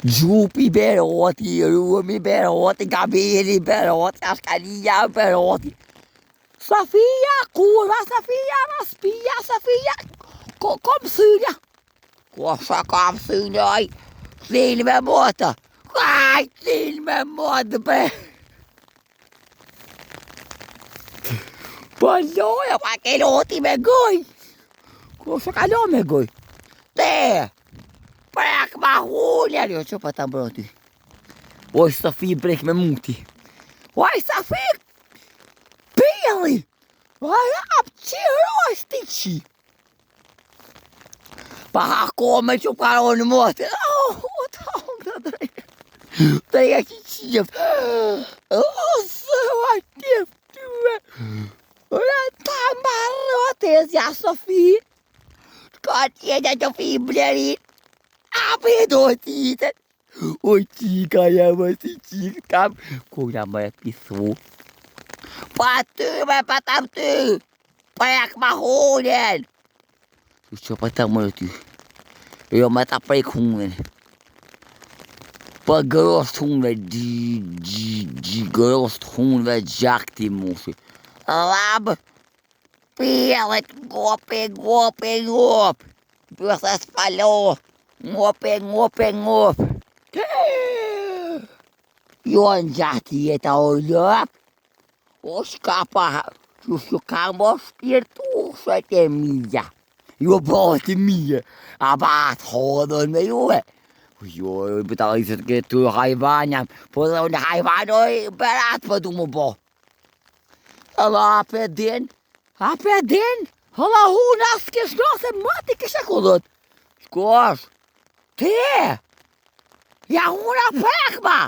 Gjupi Beroti, Rumi Beroti, Gabeli Beroti, Askalia Beroti. Sofia, kurva, Sofia, Raspia, Sofia. Kom synia. Kosa kom synia, oj. Till med båten. Nej, till med båten, bre. Ballo, jag packar låt i med goj. Kosa kalå med goj. Det. Brek ma hulja, jo që pa ta mbroti. Oj, Safi, brek me muti. Oj, Safi, pili. Oj, apqiroj stiqi. Pa hako me që karon mote. Ta hongë të drejë. Të e që qif. Se va qif ty me. Ta mbarote, zja Safi. Ka tjene që fi blerit. Ape do titën. Oj, qika jam si qikë kam. Kuna më e pisu. Pa ty me pa tam ty. Prek ma hunin. Që pa ta më ty. Jo me ta prek hunin. Pa gërost hunve. Gërost hunve gjakti mushi. Lab. Pjelet gopi. Bëse s'palo. Ngope. Jo në gjatë jeta o lëp. O shkapa. Që ka më shpirtu shët e mija. Jo bëtë mija. A batë hodën me juve. Jo, bëta i se të këtu hajvanjam. Po dhe unë hajvanoj berat për du më bo. Alla ape din. Alla huna s'kesh nëse më ti kishe kullët. Shkosh. Ti! Ja huna prekma!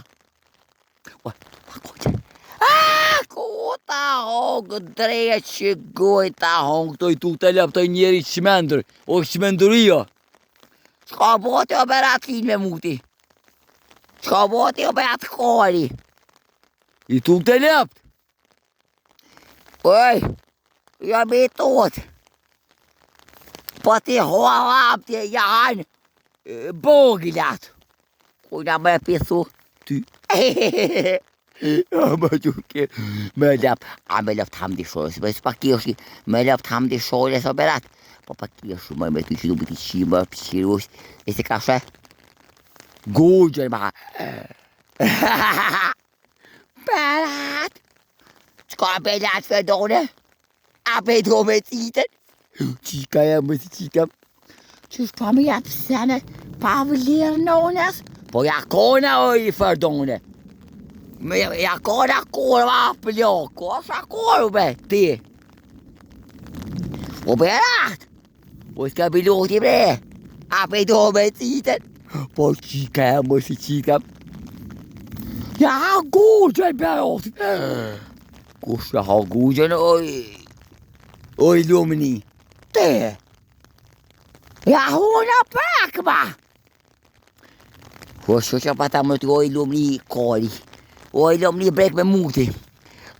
Ku ta hongë drejt që goj ta hongë të i tu të lep të njeri qmendër. O qmenduria. Qka bote o berat fin me muti. Qka bote o berat kori. I tu të lep. Oj, jam i tot. Po ti hoa lam ti janë. Bogilat. Kuna me pisu ty. Ama çuke. Me lap. Me lap tam di shore. Se pa kioshi. Me lap tam di shore sa berat. Po pa kioshi me ty që du bëti qima, pëqirush. E se ka shë. Gojën ma. Berat. Qka berat fedone? A bedo me citën? Qika jam me si qikam. Qysh pa me japë sene, pa vlerë nones? Po jakona o i fardone. Me jakona kurva plok, kosha kurve, ti. O berat, o s'ka biloti bre, a pe do me citën. Po qika jam me si qikam. Ja ha gugjen berotit. Kusha ha gugjen oj lumni. Ti. Ja huna prekma! O që pa ta më të oj lumni kori. Oj lumni brek me muti.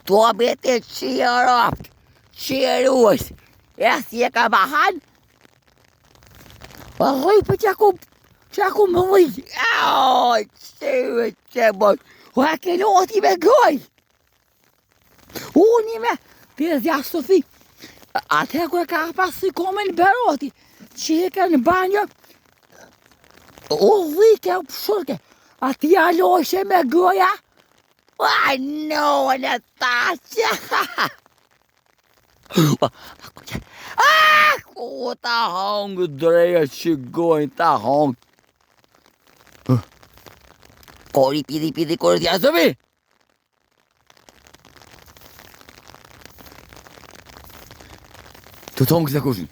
To bete qirapt. Qirus. E si e ka bahan? Rëj për qaku më rëj. Oj, që boj. O e ke loti me goj. Unë me. Tezja Sofi. Ate ku e ka pasi komen beroti. Qeke në banjo. O dhike u pëshurke. A ti aloshe me goja? Aj, no, në taqe. Ku ta hongë dreja që gojnë ta hongë. Kori pidi, kori t'ja zëmi. Të hongë se kushin.